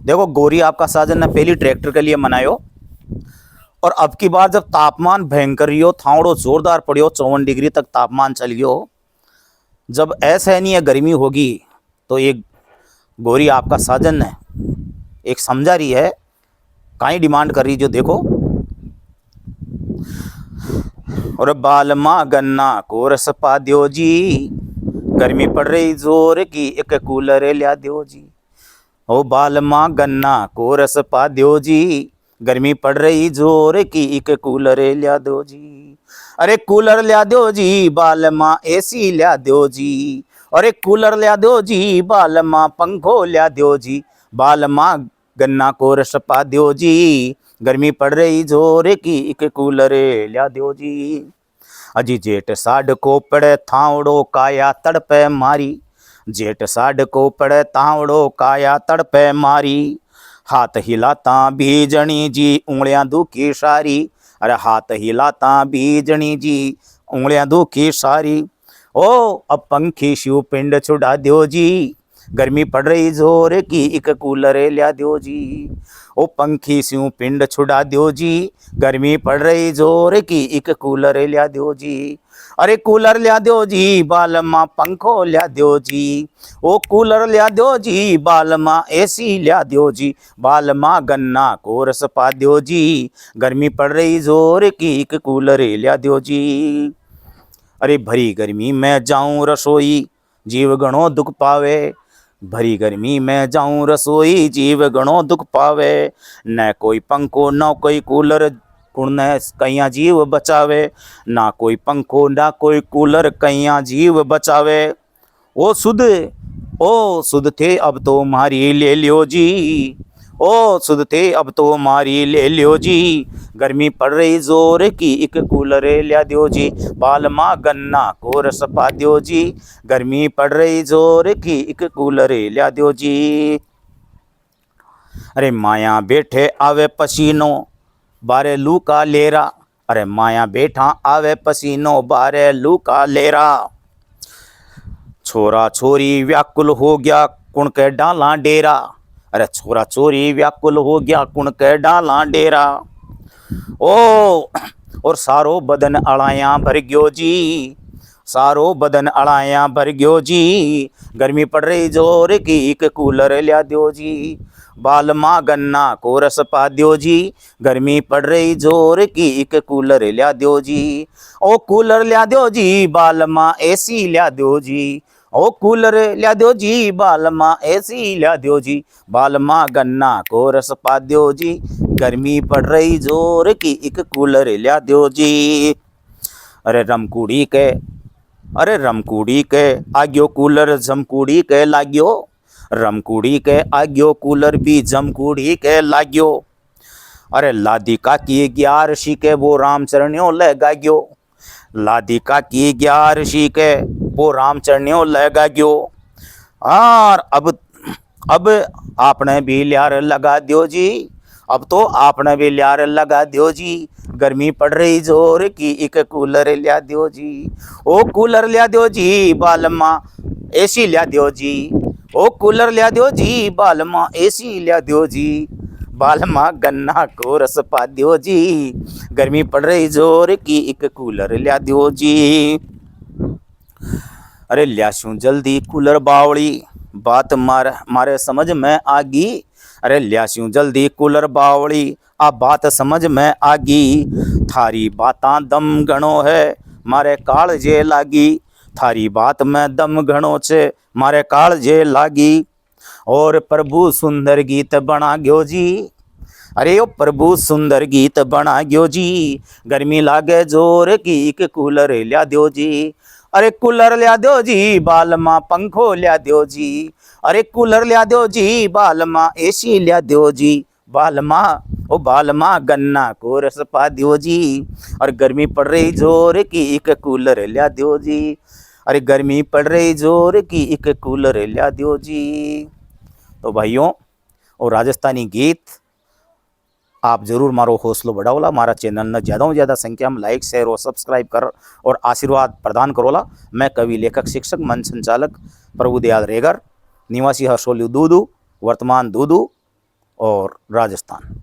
देखो गोरी आपका साजन ने पहली ट्रैक्टर के लिए मनायो, और अब की बार जब तापमान भयंकर रियो, थावड़ो जोरदार पड़ियो, 54 डिग्री तक तापमान चल गयो, जब असहनीय गर्मी होगी तो एक गोरी आपका साजन ने एक समझा रही है, काई डिमांड कर रही जो देखो। और बालमा गन्ना को रस पा दियो जी, गर्मी पड़ रही जोर की, एक कूलर लिया दियो जी। ओ बालमा गन्ना को रस पा दियो जी, गर्मी पड़ रही जोर की, एक कूलर लिया दो जी। अरे कूलर लिया दो जी बालमा, एसी लिया दो जी। अरे कूलर लिया दो जी बालमा, पंखो लिया दो जी। बालमा गन्ना को रस पा दियो जी, गर्मी पड़ रही जोर की, एक कूलर लिया दो जी। अजी जेठ साढ़ को पड़े थावड़ो काया तड़पे मारी, जेठ साढ़ को पड़े तावड़ो काया तड़पे मारी। हाथ हिलाता बीजनी जी, उंगलियां दुखी सारी। अरे हाथ हिलाता बीजनी जी, उंगलियां दुखी सारी। ओ अब पंखी शिव पिंड छुड़ा दियो जी, गर्मी पड़ रही जोर की, एक कूलर लिया दियो जी। ओ पंखी शिव पिंड छुड़ा दियो जी, गर्मी पड़ रही जोर की, एक कूलर लिया दियो जी। अरे कूलर लिया दो जी बालमा, पंखो लिया दो जी। ओ कूलर लिया दो जी बालमा, एसी लिया दो जी। बालमा गन्ना को रस पा दो जी, गर्मी पड़ रही जोर की, एक कूलर लिया दो जी। अरे भरी गर्मी में जाऊं रसोई, जीव गणो दुख पावे। भरी गर्मी में जाऊं रसोई, जीव गणो दुख पावे। न कोई पंखो न कोई कूलर, कुण ने कैया जीव बचावे। ना कोई पंखो ना कोई कूलर, कैया जीव बचावे। ओ सुध थे अब तो मारी ले लियो जी। ओ सुध थे अब तो मारी ले लियो जी, गर्मी पड़ रही जोर की, एक कूलर लिया दियो जी। बालमा गन्ना को रस पा दियो जी, गर्मी पड़ रही जोर की, एक कूलर लिया दियो जी। अरे माया बैठे आवे पसीनो, बारे लू का लेरा। अरे माया बैठा आवे पसीनो, बारे लू का लेरा। छोरा छोरी व्याकुल हो गया, कुण के डाला डेरा। अरे छोरा छोरी व्याकुल हो गया, कुण के डाला डेरा। ओ और सारो बदन अड़ाया भर गयो जी, सारो बदन अड़ाया भर गयो जी। गर्मी पड़ रही जोर की, एक कूलर लिया दियो जी। बालमा गन्ना को रस पा दियो जी, गर्मी पड़ रही जोर की, एक कूलर लिया दियो जी। ओ कूलर लिया दियो जी बालमा, एसी लिया दियो जी। ओ कूलर लिया दियो जी बालमा, एसी लिया दियो जी। बालमा गन्ना को रस पा दियो जी, गर्मी पड़ रही जोर की, एक कूलर लिया दियो जी। अरे रमकुड़ी के, अरे रमकुड़ी के आग्यो कूलर, जमकुड़ी के लाग्यो। रमकुड़ी के आग्यो कूलर भी, जमकुड़ी के लाग्यो। अरे लादी का की 11 के, वो रामचरणियों ले गाग्यो। लादी का की 11 के, वो रामचरणियों ले गाग्यो। और अब आपने भी लियार लगा दियो जी, अब तो आपने भी लियार लगा दियो जी। गर्मी पड़ रही जोर की, एक कूलर लिया दियो जी। ओ कूलर लिया दियो जी बालमा, एसी लिया दियो जी। ओ कूलर लिया दियो जी बालमा, एसी लिया दियो जी। बालमा गन्ना को रस पा दियो जी, गर्मी पड़ रही जोर की, एक कूलर लिया दियो जी। अरे ल्याशू जल्दी कूलर बावड़ी, बात मारे समझ में आगी। अरे ल्याशू जल्दी कूलर बावड़ी, आ बात समझ में आगी। थारी बातां दम घणो है, मारे काळजे लागी। थारी बात में दम घणो छे, मारे काळजे लागी। और प्रभु सुंदर गीत बना गयो जी। अरे ओ प्रभु सुंदर गीत बना गयो जी, गर्मी लागे जोर की, एक कूलर लिया दियो जी। अरे कूलर लिया दो जी बालमा, पंखो लिया दो जी। अरे कूलर लिया दो जी बालमा, एसी लिया दो जी। बालमा ओ बालमा गन्ना को रस पा दियो जी, और गर्मी पड़ रही जोर की, एक कूलर लिया दो जी। अरे गर्मी पड़ रही जोर की, एक कूलर लिया दो जी। तो भाइयों और राजस्थानी गीत आप जरूर मारो हौसलो बढ़ाओला, मारा चैनल ने ज़्यादा से ज़्यादा संख्या में लाइक शेयर और सब्सक्राइब कर और आशीर्वाद प्रदान करोला। मैं कवि लेखक शिक्षक मंच संचालक प्रभुदयाल रेगर, निवासी हरसोली दूदू, वर्तमान दूदू, और राजस्थान।